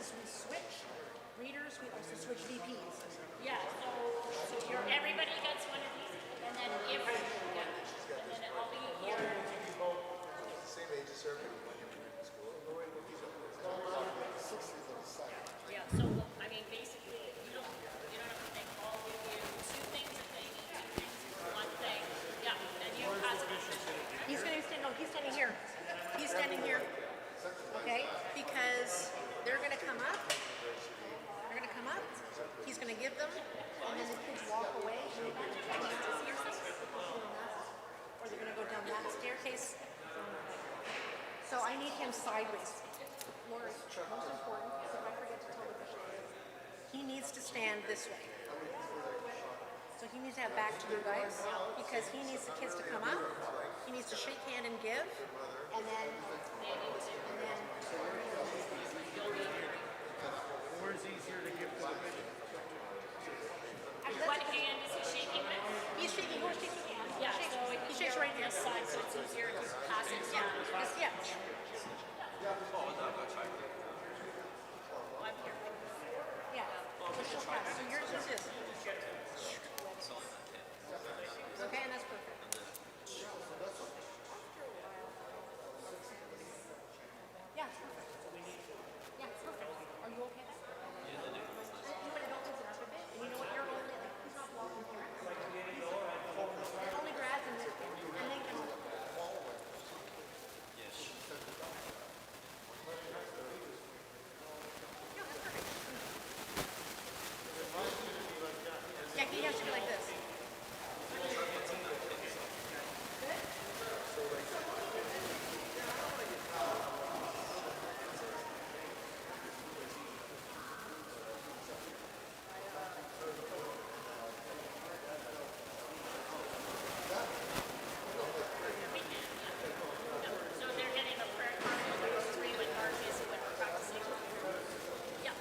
as we switch readers, we also switch VPs. Yeah, so everybody gets one of these, and then and then I'll be here. Same age as her, when you were in school. Yeah, so I mean, basically, you don't have to think. I'll give you two things if they need two things, one thing. Yeah, and you pass it. He's going to stand. No, he's standing here. He's standing here. Okay, because they're going to come up. They're going to come up. He's going to give them, and then the kids walk away. Or they're going to go down that staircase. So I need him sideways. Laura, most important, because if I forget to tell the bishop, he needs to stand this way. So he needs to have back to you guys, because he needs the kids to come up. He needs to shake hand and give, and then. Or is it easier to give to the bishop? What hand is he shaking with? He's shaking. Who's shaking hand? Yeah, so He shakes right here. this side, so it's easier to pass it Yeah. down. Yeah. I'm here. Yeah. So she'll pass. So yours is this. Okay, and that's perfect. Yeah, it's perfect. Yeah, it's perfect. Are you okay then? You want to don't mix it up a bit? And you know what? You're only like, he's not blocking here. It only grabs and then can. Yeah, that's perfect. Yeah, he has to be like this. So they're getting a prayer card with those three with Marcus and we're practicing. Yeah.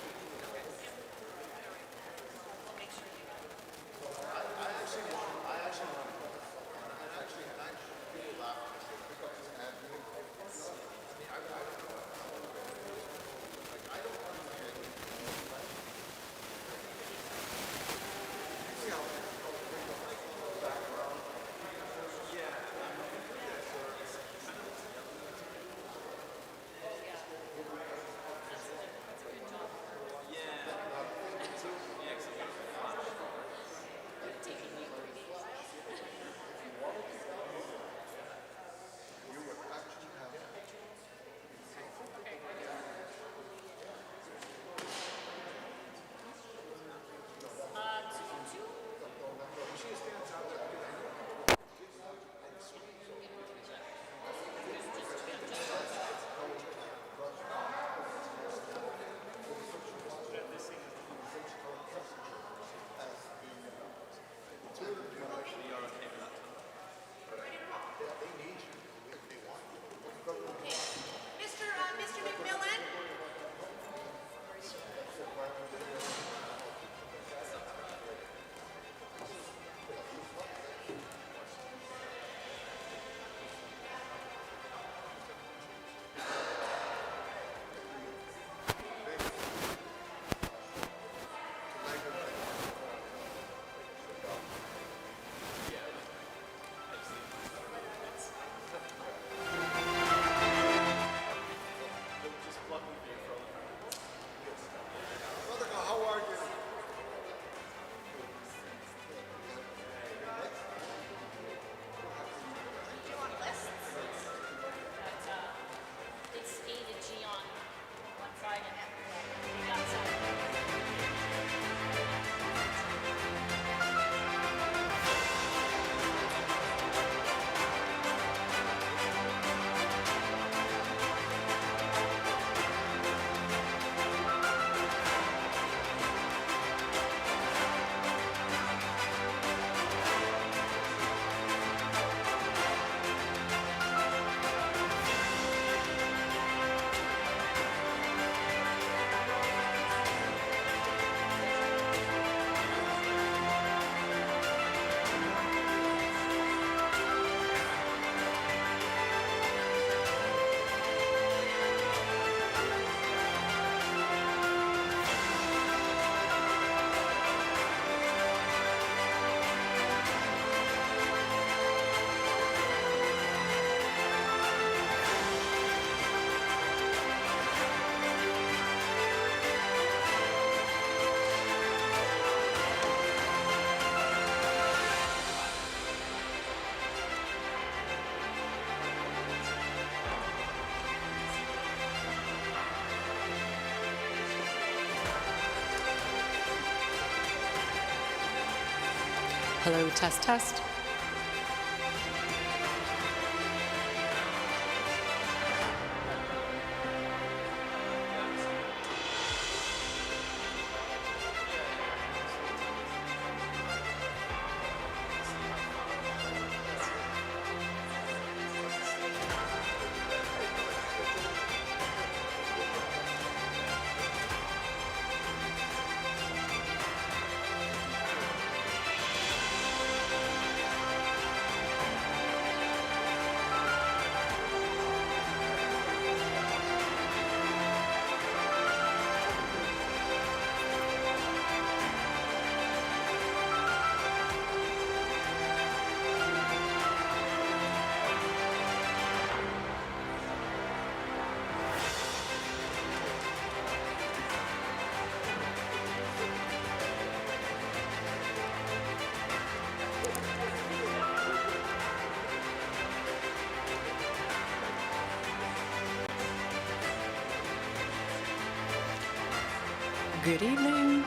We'll make sure you get it. Mr. McMillan? Brother, how are you? Do you want lists? It's A to G on one side and the other side. Hello, test, test. Good evening.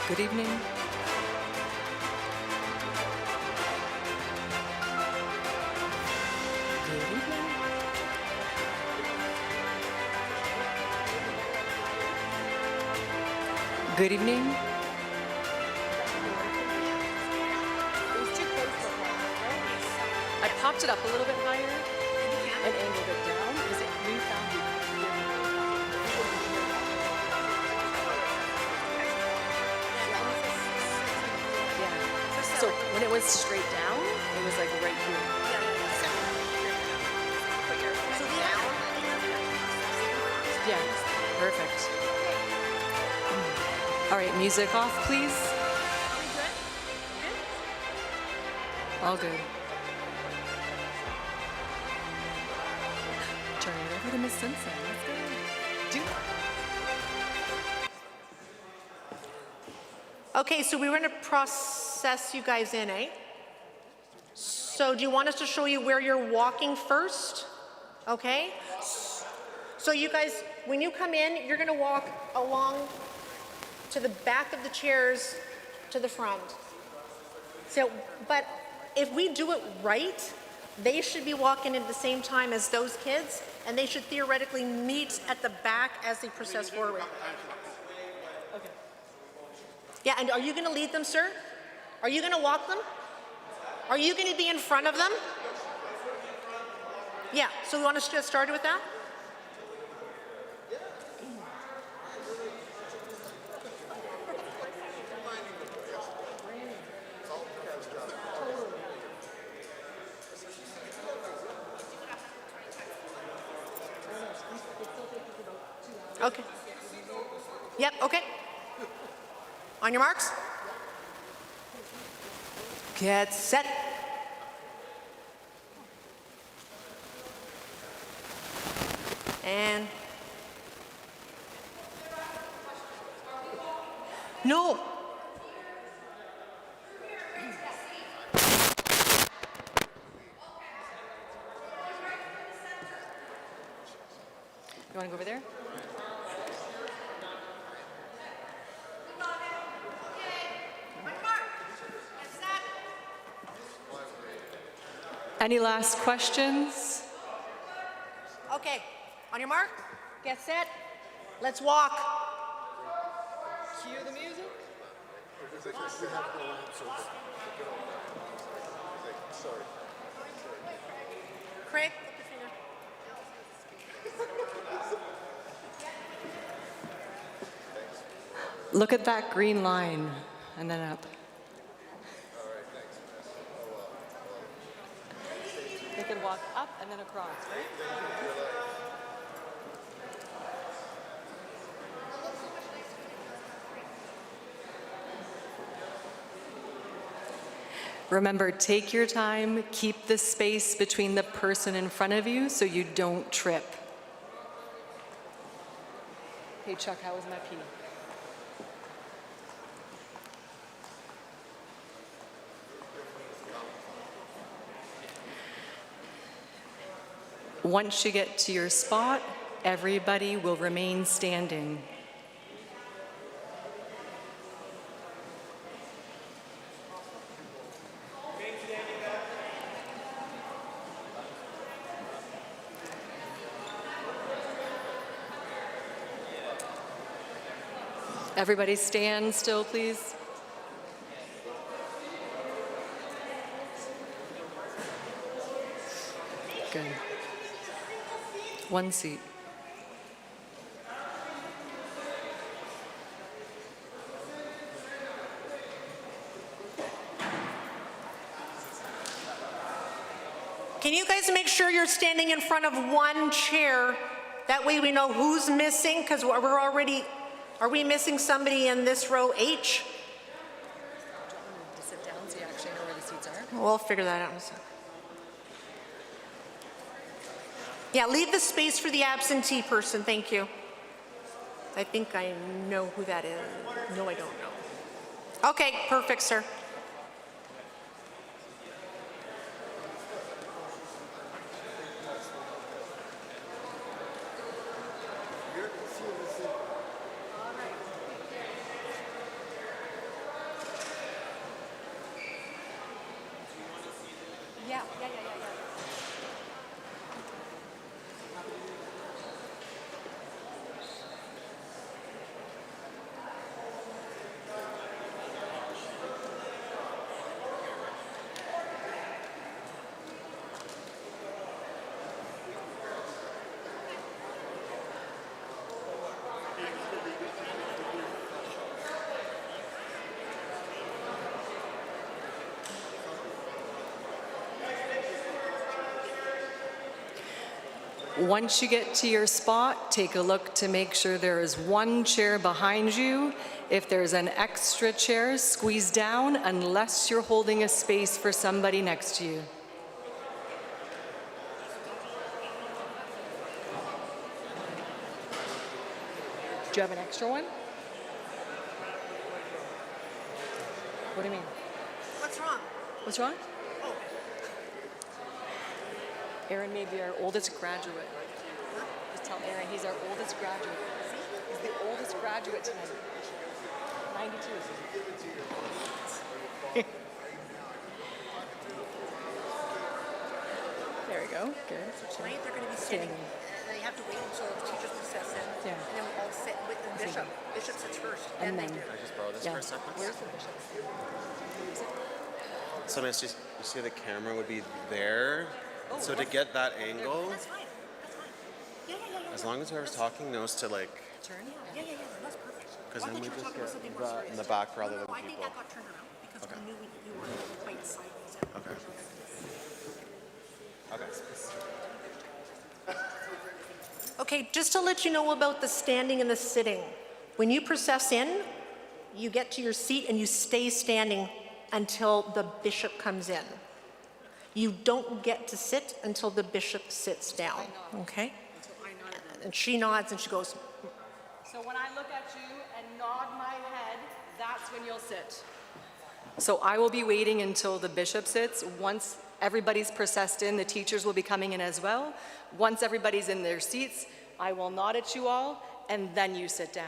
Good evening. Good evening. Good evening. I popped it up a little bit higher and angled it down because we found it. Yeah. So when it was straight down, it was like right here. Yeah, perfect. All right, music off, please. All good. Turn it over to Miss Simpson. Let's go. Do it. Okay, so we were gonna process you guys in, eh? So do you want us to show you where you're walking first? Okay? So you guys, when you come in, you're gonna walk along to the back of the chairs to the front. So, but if we do it right, they should be walking in at the same time as those kids, and they should theoretically meet at the back as they process forward. Okay. Yeah, and are you gonna lead them, sir? Are you gonna walk them? Are you gonna be in front of them? Yeah, so we want to get started with that? Okay. Yep, okay. On your marks. Get set. And no. You want to go over there? Any last questions? Okay, on your mark, get set, let's walk. Cue the music. Craig, Look at that green line and then up. They can walk up and then across, right? Remember, take your time, keep the space between the person in front of you so you don't trip. Hey Chuck, how was my pee? Once you get to your spot, everybody will remain standing. Everybody stand still, please. Good. One seat. Can you guys make sure you're standing in front of one chair? That way we know who's missing, because we're already, are we missing somebody in this row H? To sit down so you actually know where the seats are. We'll figure that out in a second. Yeah, leave the space for the absentee person, thank you. I think I know who that is. No, I don't know. Okay, perfect, sir. Yeah. Once you get to your spot, take a look to make sure there is one chair behind you. If there's an extra chair, squeeze down unless you're holding a space for somebody next to you. Do you have an extra one? What do you mean? What's wrong? What's wrong? Aaron may be our oldest graduate. Just tell Aaron he's our oldest graduate. He's the oldest graduate tonight. 92. There we go. Good. Tonight they're going to be sitting. They have to wait until the teachers process in. Yeah. And then we all sit with the bishop. Bishop sits first. And then then- they do. Can I just borrow this for a second? Where's the bishop? So it's just, you see the camera would be there. So to get that angle, That's fine. That's fine. Yeah. as long as whoever's talking knows to like, Turn? Yeah. That's perfect. because I then thought we you were just talking about get something more in the serious. back rather than I think people. that got turned around because Okay. we knew you weren't quite sideways. Okay. Okay, just to let you know about the standing and the sitting. When you process in, you get to your seat and you stay standing until the bishop comes in. You don't get to sit until the bishop sits down, okay? And she nods and she goes, So when I look at you and nod my head, that's when you'll sit. So I will be waiting until the bishop sits. Once everybody's processed in, the teachers will be coming in as well. Once everybody's in their seats, I will nod at you all, and then you sit down.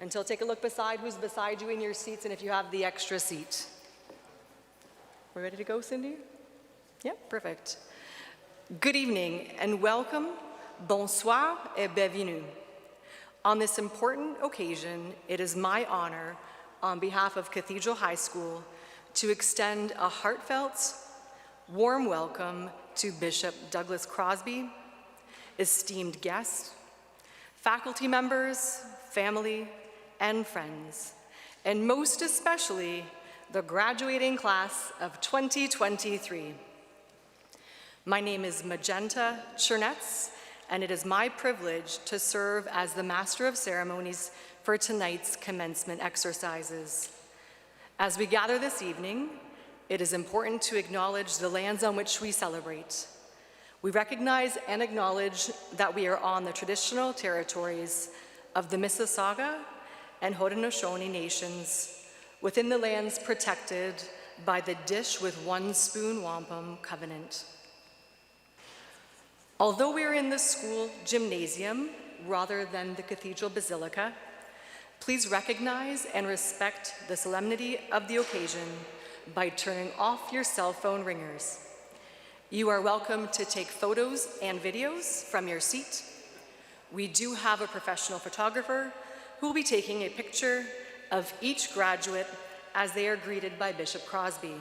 Until take a look beside who's beside you in your seats and if you have the extra seat. We're ready to go, Cindy? Yep, perfect. Good evening and welcome. Bonsoir et bienvenue. On this important occasion, it is my honor, on behalf of Cathedral High School, to extend a heartfelt, warm welcome to Bishop Douglas Crosby, esteemed guests, faculty members, family, and friends, and most especially the graduating class of 2023. My name is Magenta Chernetz, and it is my privilege to serve as the Master of Ceremonies for tonight's commencement exercises. As we gather this evening, it is important to acknowledge the lands on which we celebrate. We recognize and acknowledge that we are on the traditional territories of the Mississauga and Haudenosaunee nations within the lands protected by the Dish with One Spoon Wampum Covenant. Although we are in the school gymnasium rather than the cathedral basilica, please recognize and respect the solemnity of the occasion by turning off your cell phone ringers. You are welcome to take photos and videos from your seat. We do have a professional photographer who will be taking a picture of each graduate as they are greeted by Bishop Crosby.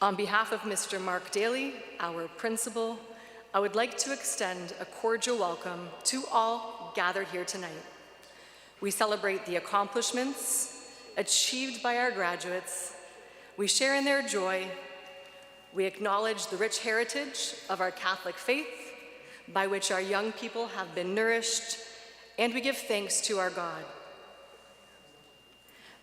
On behalf of Mr. Mark Daly, our principal, I would like to extend a cordial welcome to all gathered here tonight. We celebrate the accomplishments achieved by our graduates. We share in their joy. We acknowledge the rich heritage of our Catholic faith by which our young people have been nourished, and we give thanks to our God.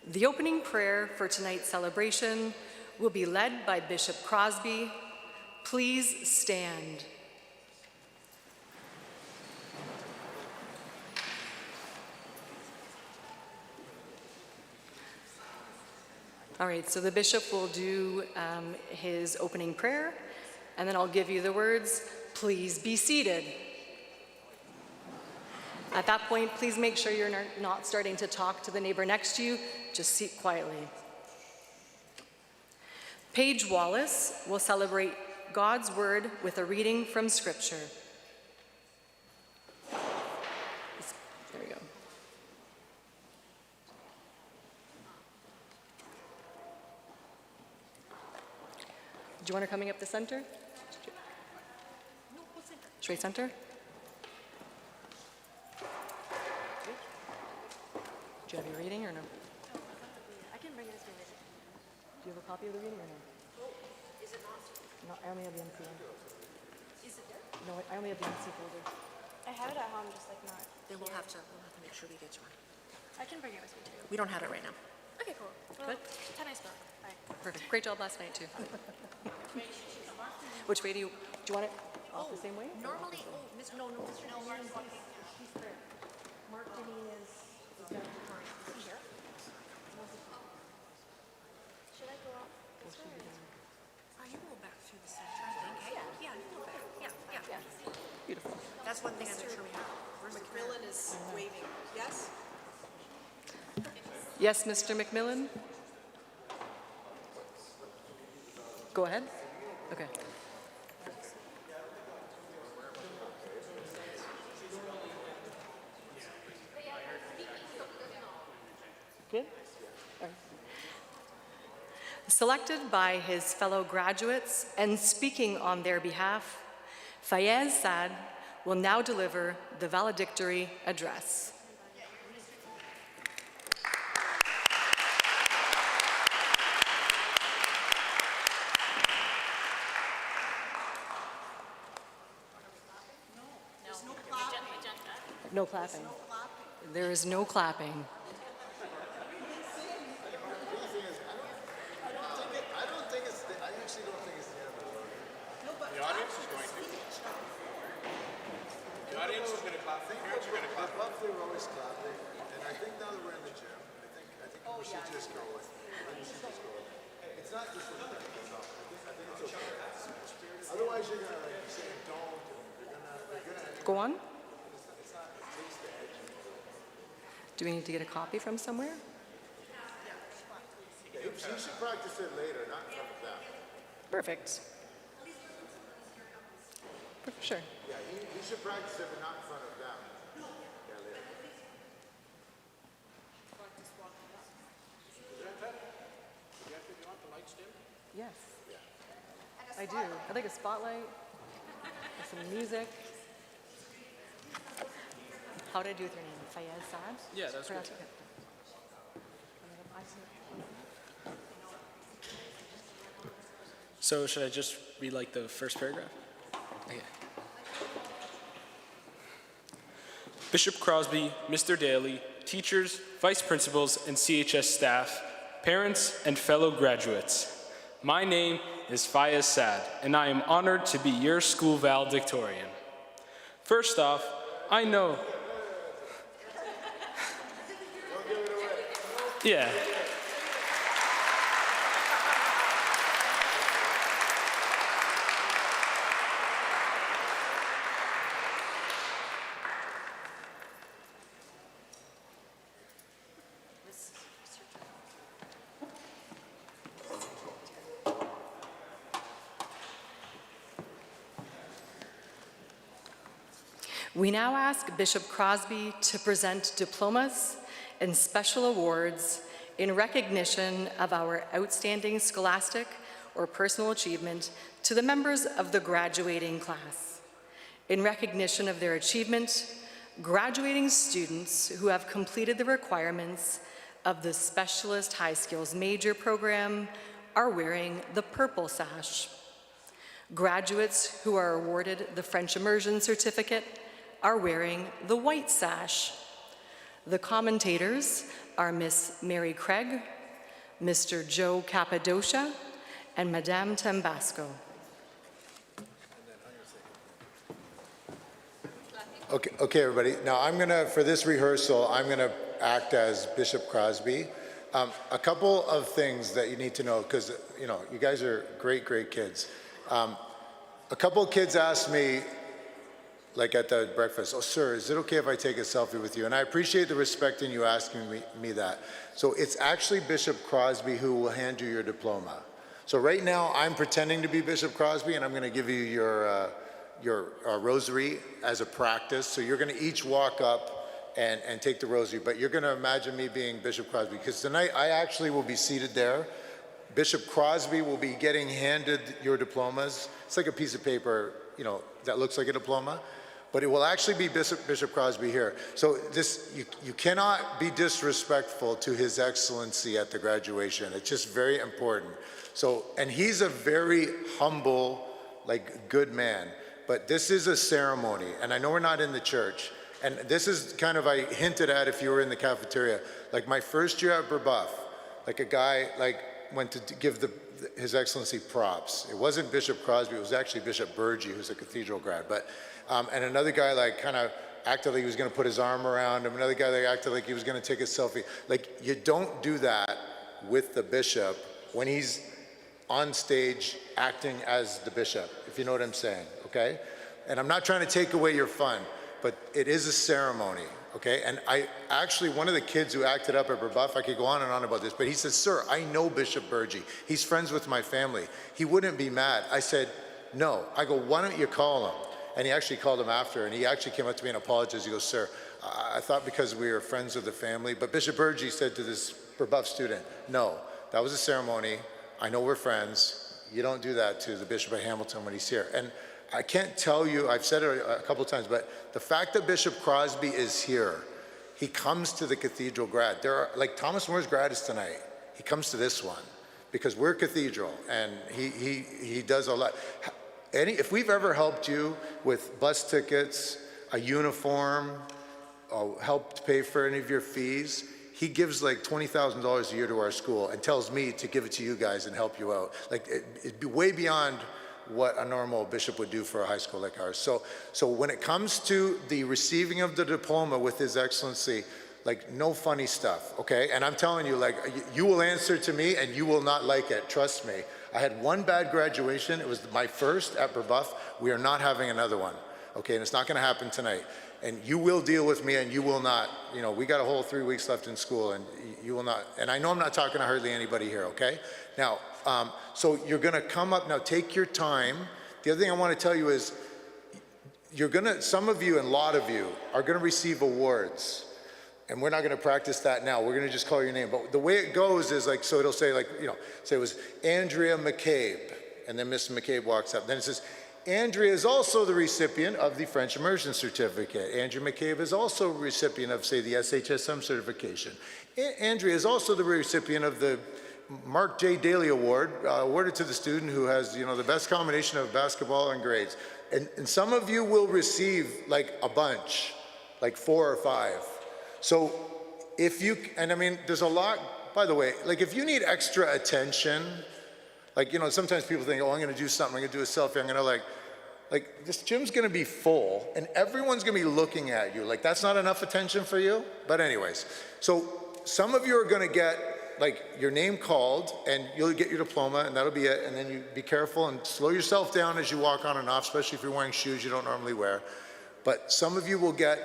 The opening prayer for tonight's celebration will be led by Bishop Crosby. Please stand. All right, so the bishop will do his opening prayer, and then I'll give you the words, please be seated. At that point, please make sure you're not starting to talk to the neighbor next to you, just sit quietly. Paige Wallace will celebrate God's word with a reading from Scripture. There we go. Do you want her coming up the center? Straight center? Do you have your reading or no? I can bring it as my reading. Do you have a copy of the reading or no? Is it not? No, I only have the MC one. Is it there? No, I only have the MC folder. I have it at home, just like not. Then we'll have to make sure we get you one. I can bring it with me too. We don't have it right now. Okay, cool. Well, Good. tennis book. Bye. Perfect. Great job last night, too. Which way do you want it? Off the same way? Normally, Mr. Nelson, he's there. Mark Denny is going to turn. Is he here? Should I go off this way? You go back through the center, I think. Hey, yeah, you go back. Yeah. Beautiful. That's one thing I'm not sure we have. Where's the McMillan is waving. Yes? Yes, Mr. McMillan? Go ahead. Okay. Good? All right. Selected by his fellow graduates and speaking on their behalf, Fayez Saad will now deliver the valedictory address. No clapping. There is no clapping. I actually don't think it's the end of the road. The audience is going to. The audience is going to clap. Parents are going to clap. Up there, we're always clapping, and I think now that we're in the gym, I think we should just go with it. It's not just for the people, no. I think it's okay. Otherwise, you're gonna say don't, and they're gonna. Go on. Do we need to get a copy from somewhere? You should practice it later, not in front of them. Perfect. Sure. Yeah, you should practice it, but not in front of them. Yeah, later. Yes. I do. I'd like a spotlight, some music. How did I do with your name? Fayez Saad? Yeah, that's good. So should I just read like the first paragraph? Okay. Bishop Crosby, Mr. Daly, teachers, vice principals, and CHS staff, parents, and fellow graduates. My name is Fayez Saad, and I am honored to be your school valedictorian. First off, I know... Yeah. We now ask Bishop Crosby to present diplomas and special awards in recognition of our outstanding scholastic or personal achievement to the members of the graduating class. In recognition of their achievement, graduating students who have completed the requirements of the Specialist High Skills Major program are wearing the purple sash. Graduates who are awarded the French Immersion Certificate are wearing the white sash. The commentators are Miss Mary Craig, Mr. Joe Cappadocia, and Madame Tambasco. Okay, everybody. Now I'm gonna, for this rehearsal, I'm gonna act as Bishop Crosby. A couple of things that you need to know, because you know, you guys are great kids. A couple of kids asked me, like at the breakfast, "Oh, sir, is it okay if I take a selfie with you?" And I appreciate the respect in you asking me that. So it's actually Bishop Crosby who will hand you your diploma. So right now, I'm pretending to be Bishop Crosby, and I'm going to give you your rosary as a practice. So you're going to each walk up and take the rosary, but you're going to imagine me being Bishop Crosby, because tonight I actually will be seated there. Bishop Crosby will be getting handed your diplomas. It's like a piece of paper, you know, that looks like a diploma, but it will actually be Bishop Crosby here. So this, you cannot be disrespectful to His Excellency at the graduation. It's just very important. So, and he's a very humble, like, good man. But this is a ceremony, and I know we're not in the church, and this is kind of, I hinted at if you were in the cafeteria. Like my first year at Brebeuf, like a guy like went to give His Excellency props. It wasn't Bishop Crosby, it was actually Bishop Burgee, who's a cathedral grad. But, and another guy like kind of acted like he was gonna put his arm around him, another guy that acted like he was gonna take a selfie. Like, you don't do that with the bishop when he's on stage acting as the bishop, if you know what I'm saying, okay? And I'm not trying to take away your fun, but it is a ceremony, okay? And I actually, one of the kids who acted up at Brebeuf, I could go on and on about this, but he says, "Sir, I know Bishop Burgee. He's friends with my family. He wouldn't be mad." I said, "No." I go, "Why don't you call him?" And he actually called him after, and he actually came up to me and apologized. He goes, "Sir, I thought because we were friends with the family," but Bishop Burgee said to this Brebeuf student, "No, that was a ceremony. I know we're friends. You don't do that to the Bishop of Hamilton when he's here." And I can't tell you, I've said it a couple of times, but the fact that Bishop Crosby is here, he comes to the cathedral grad. There are, like Thomas Moore's grad is tonight. He comes to this one because we're cathedral, and he does a lot. If we've ever helped you with bus tickets, a uniform, helped pay for any of your fees, he gives like $20,000 a year to our school and tells me to give it to you guys and help you out. Like, it'd be way beyond what a normal bishop would do for a high school like ours. So when it comes to the receiving of the diploma with His Excellency, like, no funny stuff, okay? And I'm telling you, like, you will answer to me and you will not like it, trust me. I had one bad graduation. It was my first at Brebeuf. We are not having another one, okay? And it's not gonna happen tonight. And you will deal with me and you will not, you know, we got a whole 3 weeks left in school and you will not, and I know I'm not talking to hardly anybody here, okay? Now, so you're gonna come up, now take your time. The other thing I wanna tell you is, some of you and a lot of you are gonna receive awards. And we're not gonna practice that now. We're gonna just call your name. But the way it goes is like, so it'll say like, you know, say it was Andrea McCabe, and then Miss McCabe walks up. Then it says, Andrea is also the recipient of the French Immersion Certificate. Andrea McCabe is also a recipient of, say, the SHSM certification. Andrea is also the recipient of the Mark J. Daly Award, awarded to the student who has, you know, the best combination of basketball and grades. And some of you will receive like a bunch, like 4 or 5. So if you, and I mean, there's a lot, by the way, like if you need extra attention, like, you know, sometimes people think, oh, I'm gonna do something, I'm gonna do a selfie, I'm gonna like this gym's gonna be full and everyone's gonna be looking at you. Like, that's not enough attention for you? But anyways, so some of you are gonna get like your name called and you'll get your diploma and that'll be it. And then you be careful and slow yourself down as you walk on and off, especially if you're wearing shoes you don't normally wear. But some of you will get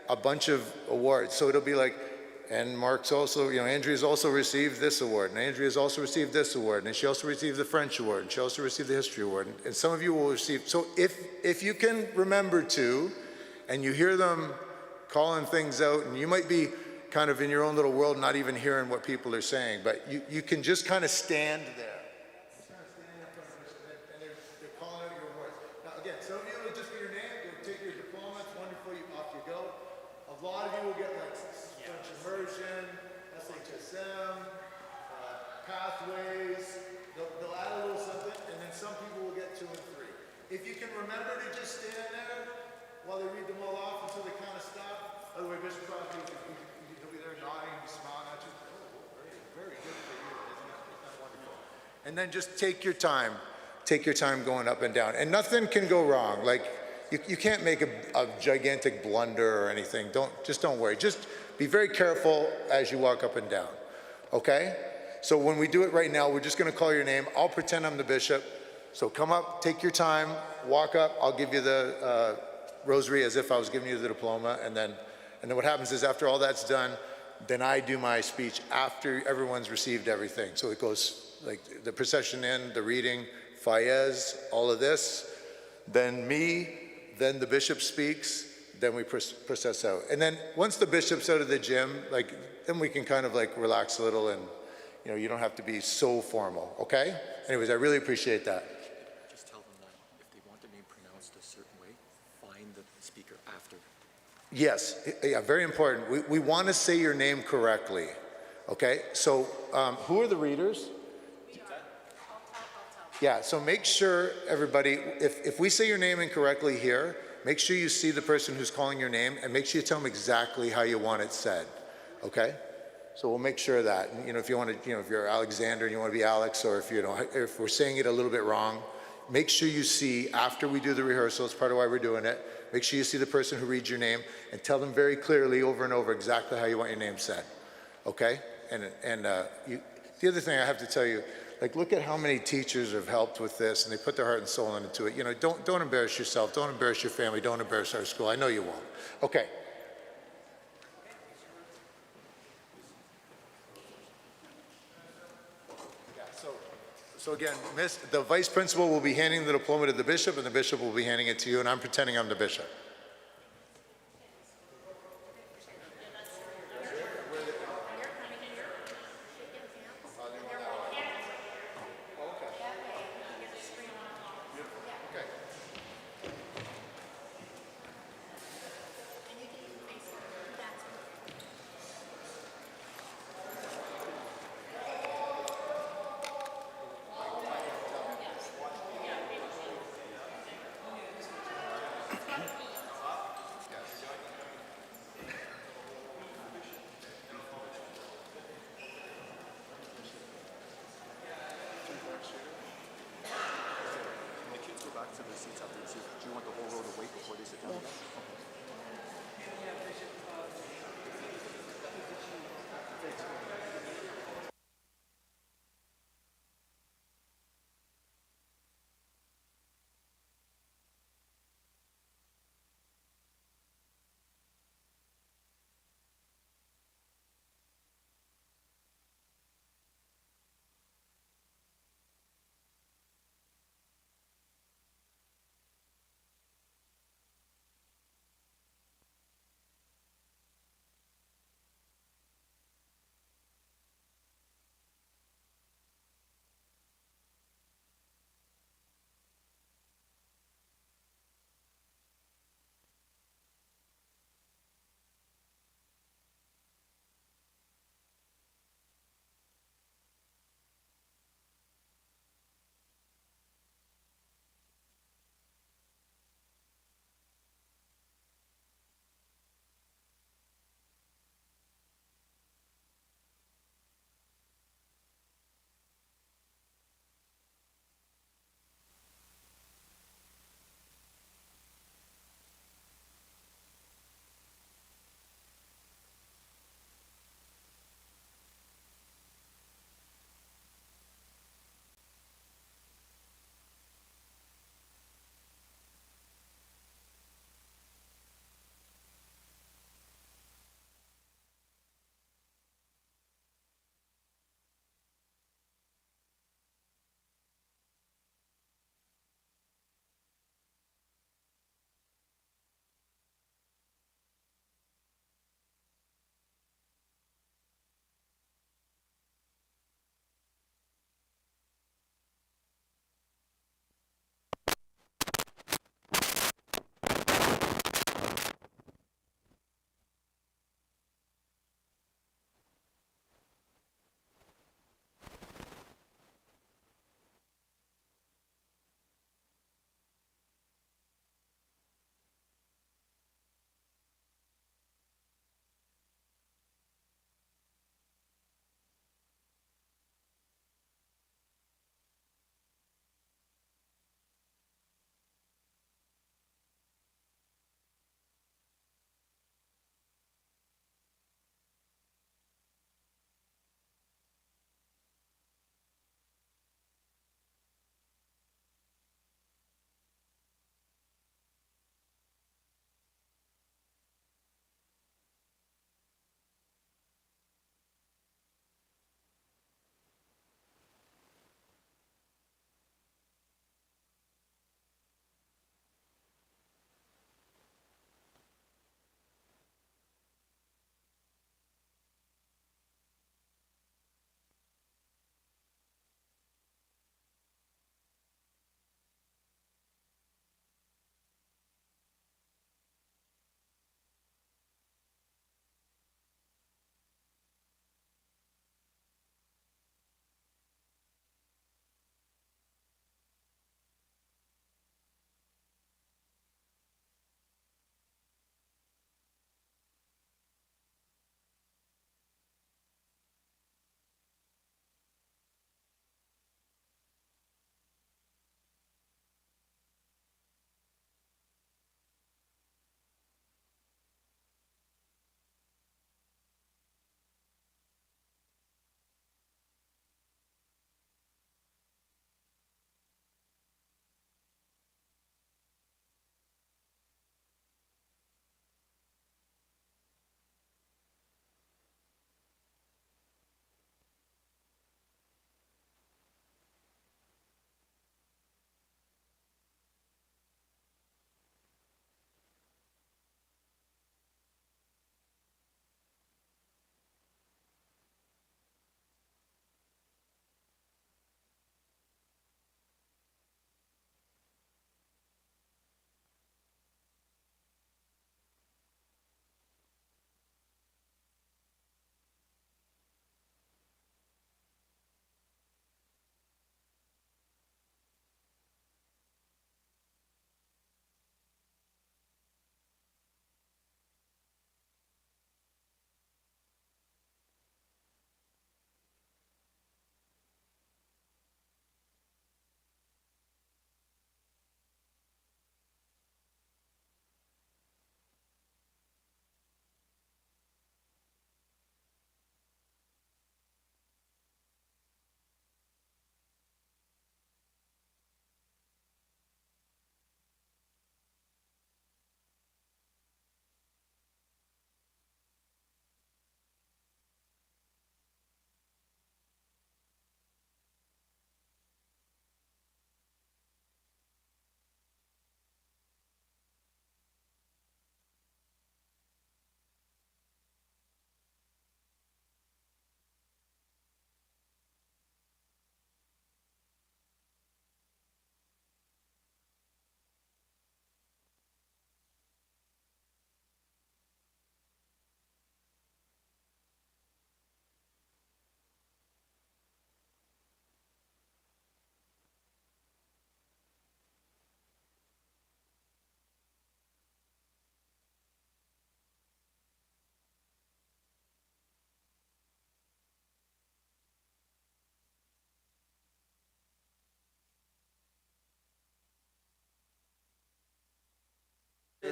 a bunch of awards. So it'll be like, and Mark's also, you know, Andrea's also received this award, and Andrea's also received this award, and she also received the French award, and she also received the history award, and some of you will receive. So if you can remember to, and you hear them calling things out, and you might be kind of in your own little world, not even hearing what people are saying, but you can just kind of stand there. Just kind of standing up front of this, and they're calling out your voice. Now, again, some of you will just be your name, you'll take your diploma, it's wonderful, off you go. A lot of you will get like French immersion, SHSM, pathways. They'll add a little something, and then some people will get 2 and 3. If you can remember to just stand there while they read them all off until they kind of stop. By the way, Bishop Crosby, he'll be there nodding, smiling at you. Oh, very, very good for you. Isn't that wonderful? And then just take your time. Take your time going up and down. And nothing can go wrong. Like, you can't make a gigantic blunder or anything. Just don't worry. Just be very careful as you walk up and down. Okay? So when we do it right now, we're just going to call your name. I'll pretend I'm the bishop. So come up, take your time, walk up. I'll give you the rosary as if I was giving you the diploma. And then what happens is after all that's done, then I do my speech after everyone's received everything. So it goes like the procession in, the reading, Fayez, all of this. Then me, then the bishop speaks, then we process out. And then once the bishop's out of the gym, like, then we can kind of like relax a little, and you don't have to be so formal, okay? Anyways, I really appreciate that. Just tell them that if they want the name pronounced a certain way, find the speaker after. Yes, yeah, very important. We want to say your name correctly, okay? So who are the readers? Yeah, so make sure, everybody, if we say your name incorrectly here, make sure you see the person who's calling your name, and make sure you tell them exactly how you want it said, okay? So we'll make sure of that. If you want to, if you're Alexander and you want to be Alex, or if we're saying it a little bit wrong, make sure you see, after we do the rehearsal, it's part of why we're doing it, make sure you see the person who reads your name and tell them very clearly over and over exactly how you want your name said, okay? And the other thing I have to tell you, like, look at how many teachers have helped with this, and they put their heart and soul into it. Don't embarrass yourself, don't embarrass your family, don't embarrass our school. I know you won't. Okay. So again, the vice principal will be handing the diploma to the bishop, and the bishop will be handing it to you, and I'm pretending I'm the bishop. Back to their seats after the seat. Do you want the whole row to wait before they sit down? Yes.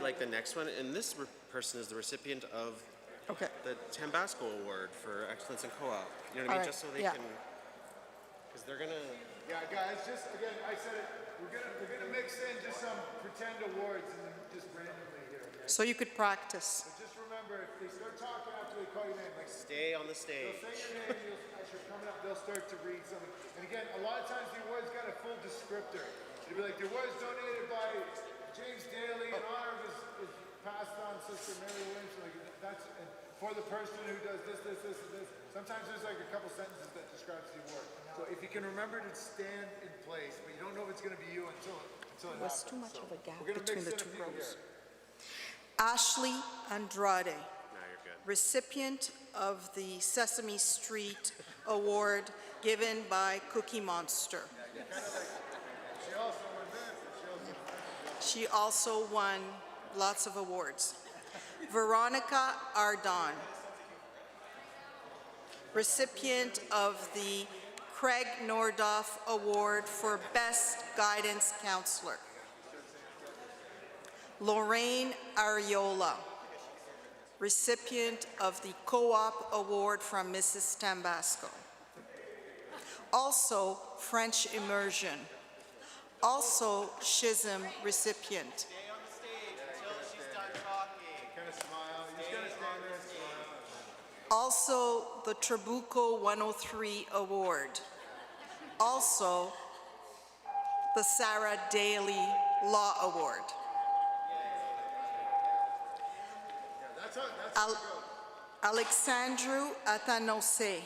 like the next one, and this person is the recipient of Okay. the Tambasco Award for Excellence in Co-op. You know what I mean? All right, Just so they yeah. can, because they're gonna. Yeah, guys, just again, I said it. We're gonna mix in just some pretend awards and then just randomly here. Okay? So you could practice. But just remember, if they start talking after they call your name, like Stay on the they'll stage. say your name, as you're coming up, they'll start to read something. And again, a lot of times the award's got a full descriptor. It'll be like the award's donated by James Daly in honor of his passed on sister Mary Williams. Like that's and for the person who does this, this, this, and this. Sometimes there's like a couple sentences that describes the award. So if you can remember to stand in place, but you don't know if it's going to be you until it Was happens. too much So of a gap we're gonna between mix the in a two few rows. here. Ashley Andrade, Now you're good. recipient of the Sesame Street Award given by Cookie Monster. She also won this. She also won lots of awards. Veronica Ardon, recipient of the Craig Nordoff Award for Best Guidance Counselor. Lorraine Ariola, recipient of the Co-op Award from Mrs. Tambasco. Also French Immersion. Also Schism recipient. Stay on the stage until she's done talking. Kind of smile. You just gotta stand there and smile. Also the Trabuco 103 Award. Also the Sarah Daly Law Award. That's how it goes. Alexandru Athanase,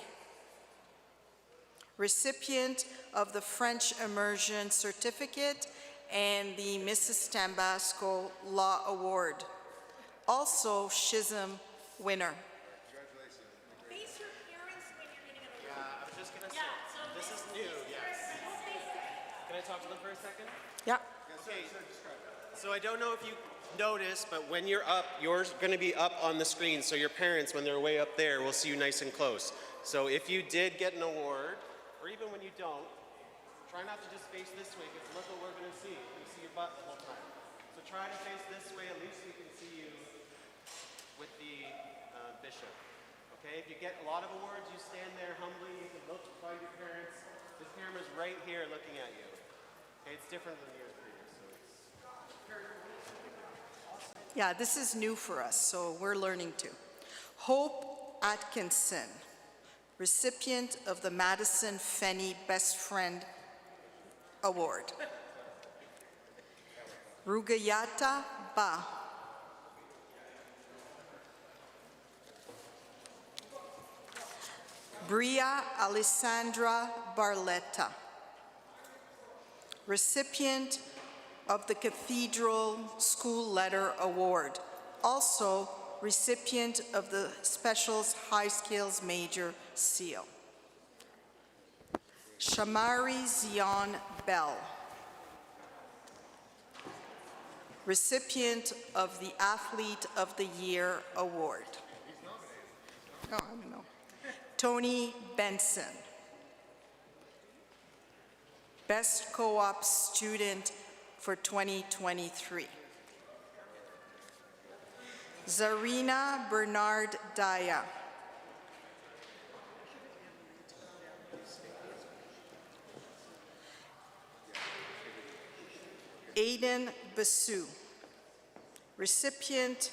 recipient of the French Immersion Certificate and the Mrs. Tambasco Law Award. Also Schism winner. Face your parents when you're reading an award. I was just gonna say, Yeah, so this is new, yes. Can I talk to them for a second? Yeah. Okay. So I don't know if you noticed, but when you're up, you're going to be up on the screen, so your parents, when they're way up there, will see you nice and close. So if you did get an award, or even when you don't, try not to just face this way, because look what we're going to see. You see your butt the whole time. So try to face this way, at least we can see you with the bishop. Okay, if you get a lot of awards, you stand there humbly, you can look by your parents. The camera's right here looking at you. Okay, it's different than years previous, so it's... Yeah, this is new for us, so we're learning too. Hope Atkinson, recipient of the Madison Fenney Best Friend Award. Rugayata Ba, Bria Alessandra Barletta, recipient of the Cathedral School Letter Award, also recipient of the Specials High Skills Major Seal. Shamari Zion Bell, recipient of the Athlete of the Year Award. Oh, I don't know. Tony Benson, Best Co-op Student for 2023. Zarina Bernard Daya, Aiden Basu, recipient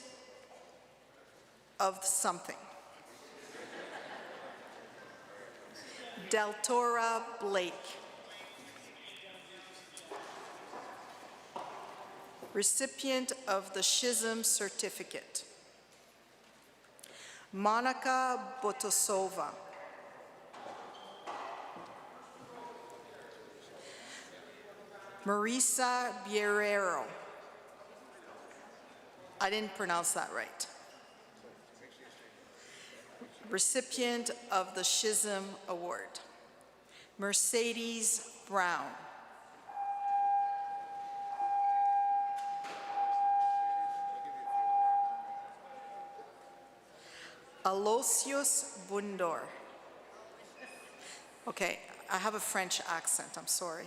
of something. Deltora Blake, recipient of the Schism Certificate. Monica Botosova, Marisa Bierrero. I didn't pronounce that right. Recipient of the Schism Award. Mercedes Brown. Aloysius Bundor. Okay, I have a French accent, I'm sorry.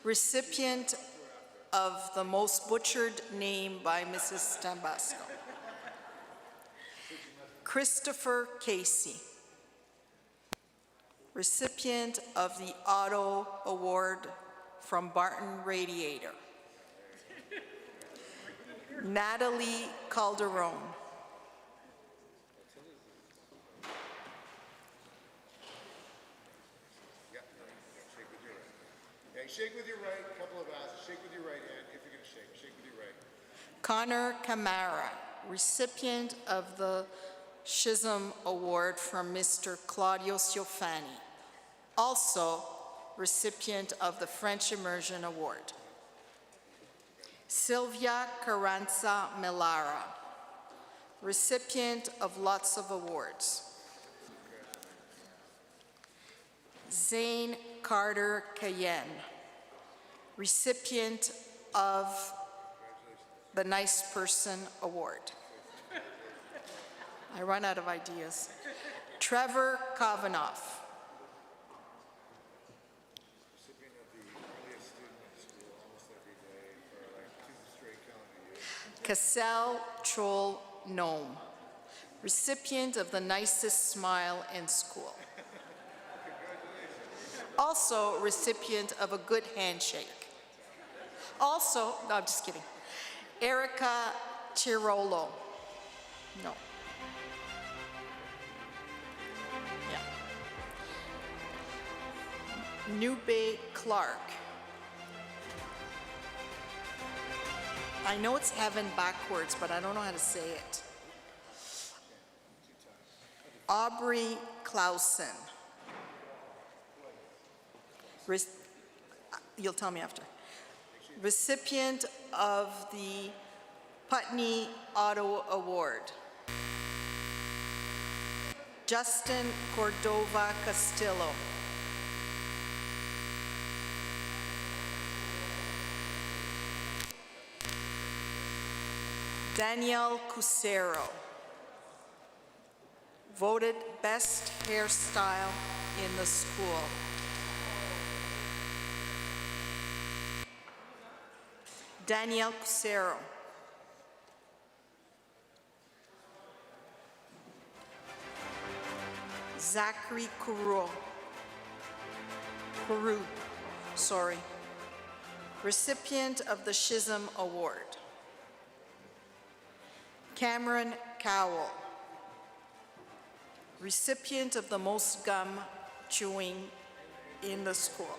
Recipient of the most butchered name by Mrs. Tambasco. Christopher Casey, recipient of the Otto Award from Barton Radiator. Natalie Calderon, Shake with your right, couple of hours. Shake with your right hand if you're going to shake. Shake with your right. Connor Camara, recipient of the Chisholm Award from Mr. Claudio Ciofani, also recipient of the French Immersion Award. Sylvia Carranza Melara, recipient of lots of awards. Zane Carter Cayenne, recipient of the Nice Person Award. I run out of ideas. Trevor Kovanoff, Recipient of the earliest student in school almost every day for like 2 straight calendar years. Cassell Troll Nome, recipient of the nicest smile in school. Also recipient of a good handshake. Also, no, I'm just kidding. Erica Tirolo. No. Yeah. Nube Clark. I know it's heaven backwards, but I don't know how to say it. Aubrey Clausen. You'll tell me after. Recipient of the Putney Auto Award. Justin Cordova Castillo. Danielle Cusero, voted best hairstyle in the school. Danielle Cusero. Zachary Kuru, recipient of the Chisholm Award. Cameron Cowell, recipient of the most gum chewing in the school.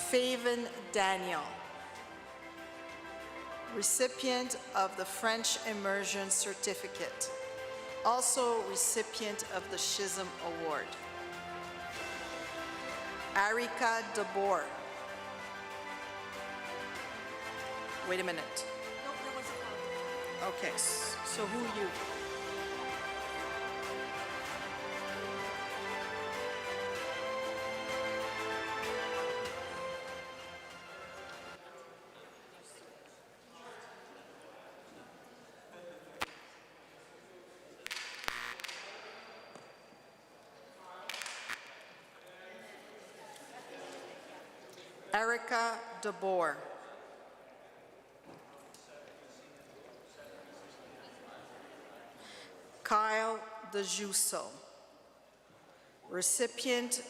Faven Daniel, recipient of the French Immersion Certificate, also recipient of the Chisholm Award. Arika DeBoer. Wait a minute. No, there was a Okay, so who are you? Erica DeBoer. Kyle DeJuso, recipient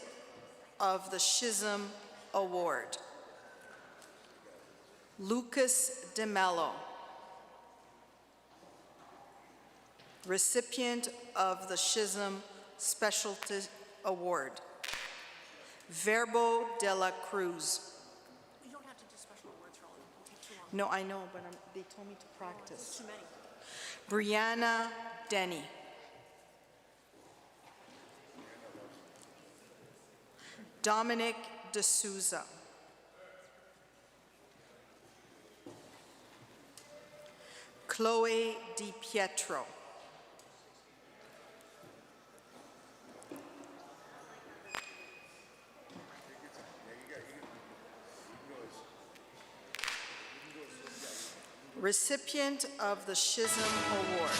of the Chisholm Award. Lucas DeMello, recipient of the Chisholm Specialty Award. Verbo de la Cruz. You don't have to do special awards for all of them. It'll take too long. No, I know, but they told me to practice. Too many. Brianna Denny. Dominic D'Souza. Chloe Di Pietro. Recipient of the Chisholm Award.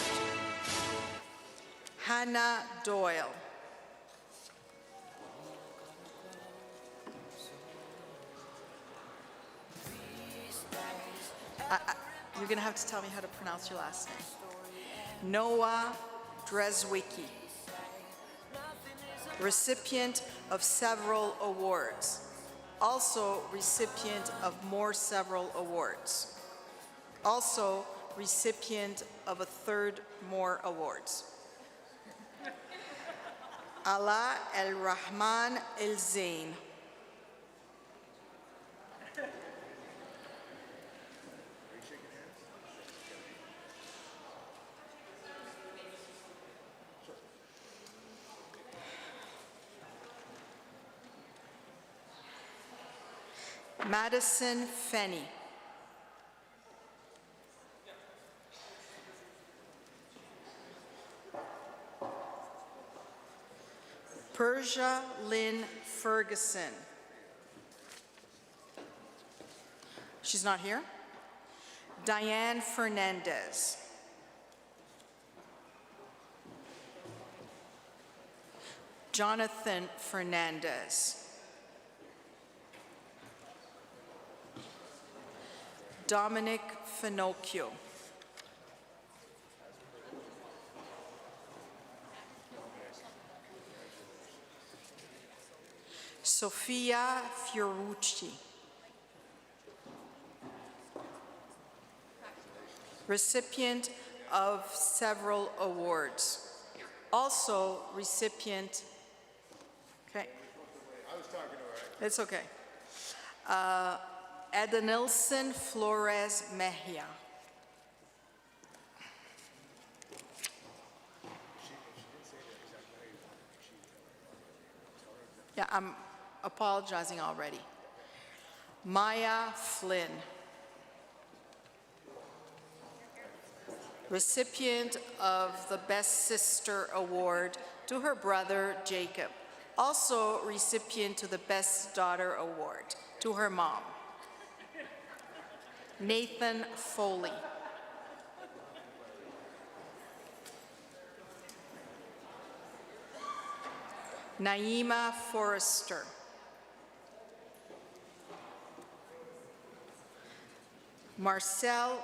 Hannah Doyle. You're going to have to tell me how to pronounce your last name. Noah Dreswicki, recipient of several awards. Also recipient of more several awards. Also recipient of a third more awards. Ala El Rahman El Zain. Madison Fenny. Persia Lynn Ferguson. She's not here. Diane Fernandez. Jonathan Fernandez. Dominic Finocchio. Sofia Fiorucci. Recipient of several awards. Also recipient, okay. I was talking to her. It's okay. Edenilson Flores Mejia. Yeah, I'm apologizing already. Maya Flynn. Recipient of the Best Sister Award to her brother Jacob. Also recipient to the Best Daughter Award to her mom. Nathan Foley. Naima Forrester. Marcel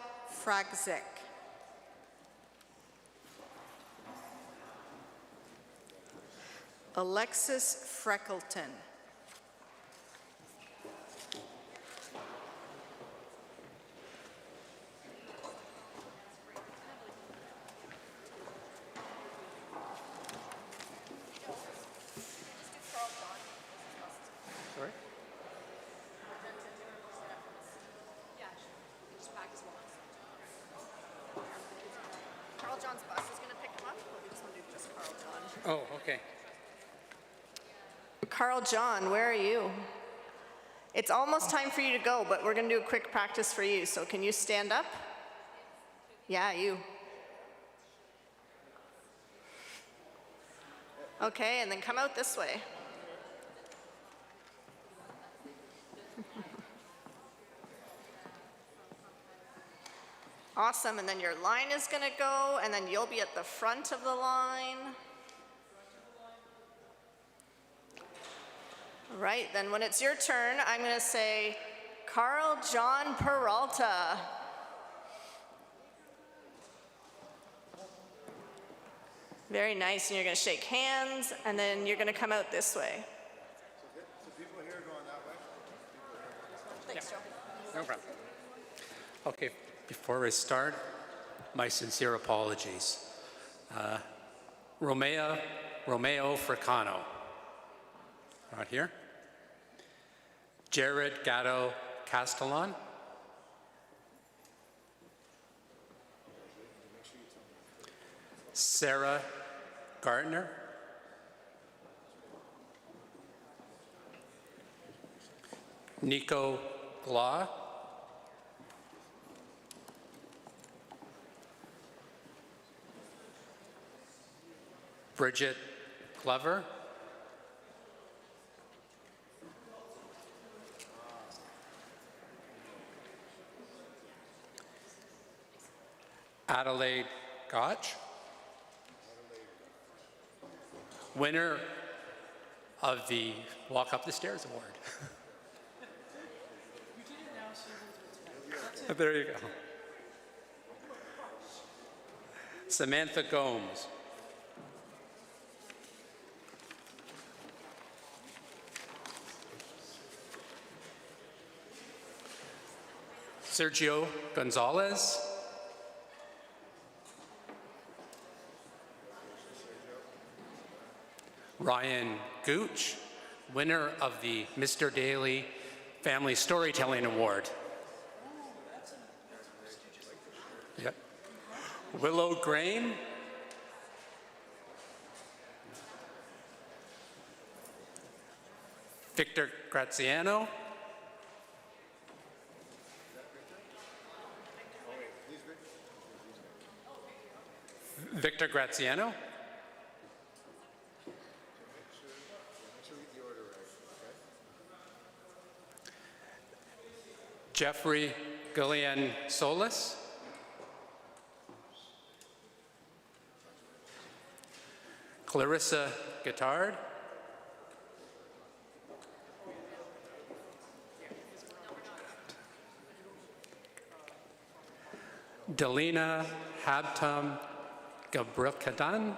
Fragzek. Alexis Freckleton. Sorry? Carl John's bus is going to pick him up, but we just want to do just Carl John. Oh, okay. Carl John, where are you? It's almost time for you to go, but we're going to do a quick practice for you. So can you stand up? Yeah, you. Okay, and then come out this way. Awesome, and then your line is going to go, and then you'll be at the front of the line. Right, then when it's your turn, I'm going to say, Carl John Peralta. Very nice, and you're going to shake hands, and then you're going to come out this way. So people here going that way? Thanks, Joe. No problem. Okay, before I start, my sincere apologies. Romeo Fricano. Right here. Jared Gatto Castellan. Sarah Gardner. Nico Glah. Bridget Glover. Adelaide Gotch, winner of the Walk Up the Stairs Award. There you go. Samantha Gomes. Sergio Gonzalez. Ryan Gooch, winner of the Mr. Daly Family Storytelling Award. Yep. Willow Graham. Victor Graziano. Victor Graziano. Jeffrey Gillian Solis. Clarissa Guittard. Delina Habtam Gabrilkadan.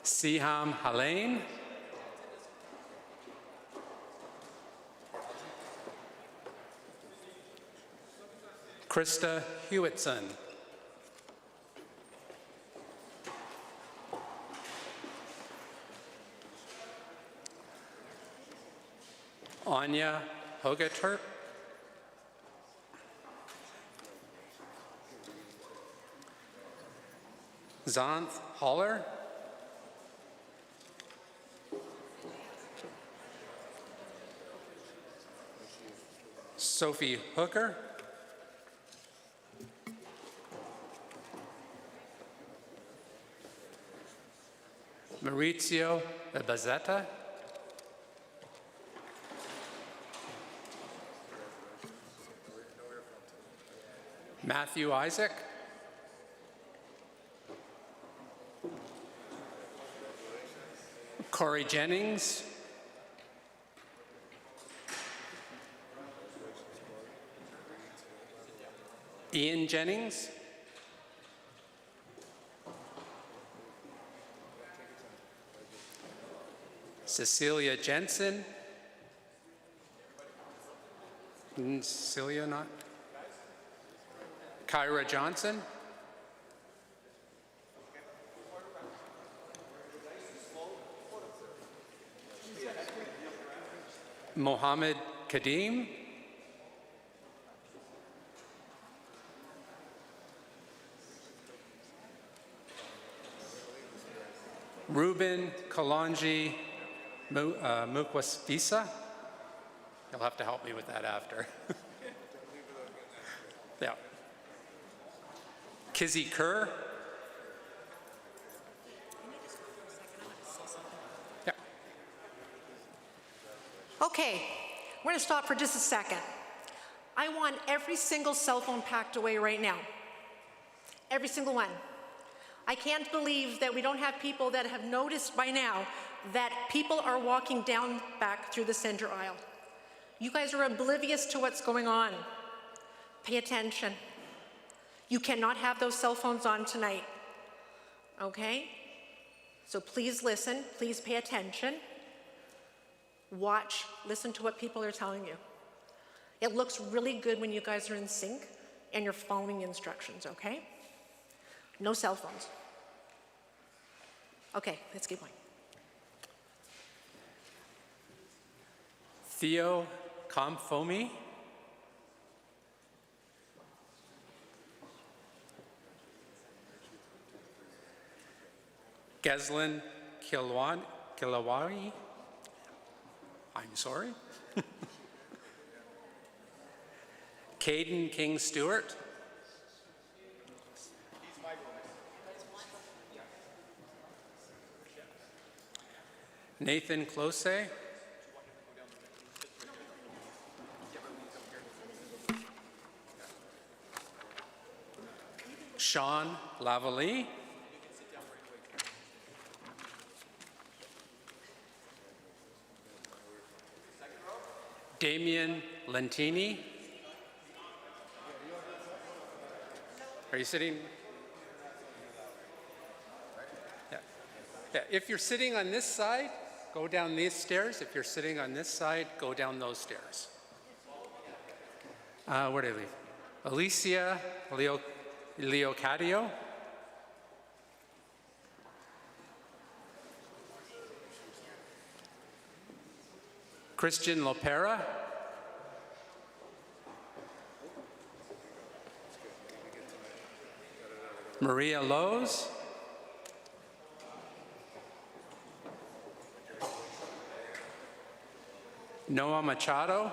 Siham Halain. Krista Hewitson. Anya Hogaturk. Zanth Holler. Sophie Hooker. Maurizio Bazetta. Matthew Isaac. Corey Jennings. Ian Jennings. Cecilia Jensen. Cecilia not? Kyra Johnson. Mohammed Kadim. Ruben Kalanji Mukwasvisa. You'll have to help me with that after. Yeah. Kizzy Kerr. Yeah. Okay, we're gonna stop for just a second. I want every single cell phone packed away right now. Every single one. I can't believe that we don't have people that have noticed by now that people are walking down back through the center aisle. You guys are oblivious to what's going on. Pay attention. You cannot have those cell phones on tonight, okay? So please listen, please pay attention. Watch, listen to what people are telling you. It looks really good when you guys are in sync and you're following the instructions, okay? No cell phones. Okay, let's keep going. Theo Comfomi. Geslin Kilawari. I'm sorry. Caden King Stewart. Nathan Close. Sean Lavalley. Damien Lentini. Are you sitting? Yeah. Yeah. If you're sitting on this side, go down these stairs. If you're sitting on this side, go down those stairs. Where did I leave? Alicia Leocadio. Christian Lopera. Maria Lowe's. Noah Machado.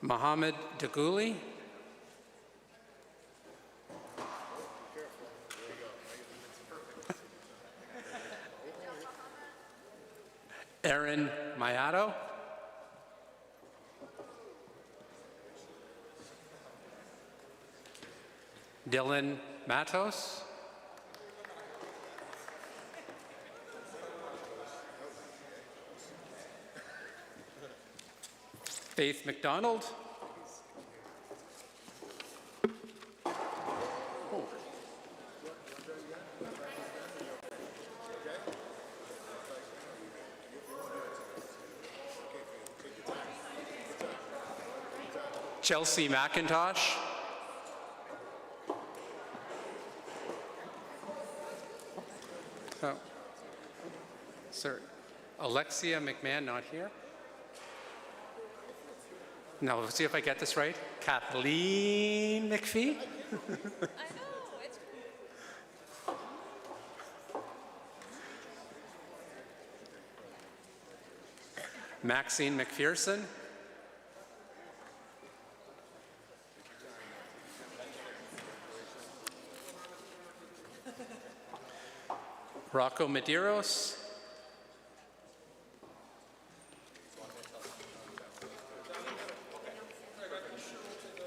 Mohammed Dagouli. Aaron Mayato. Dylan Matos. Faith McDonald. Chelsea McIntosh. Oh, sir, Alexia McMahon not here. No, let's see if I get this right. Kathleen McPhee. I know, it's Maxine McPherson. Rocco Medeiros.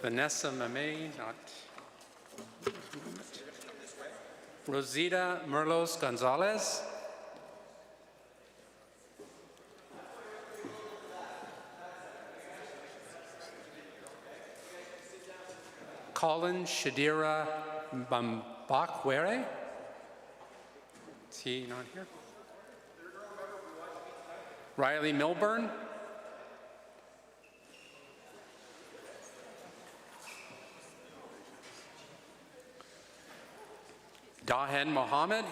Vanessa Mamey, not. Rosita Merlos Gonzalez. Colin Shadira Bambakwere. Is he not here? Riley Milburn. Dahen Mohammed.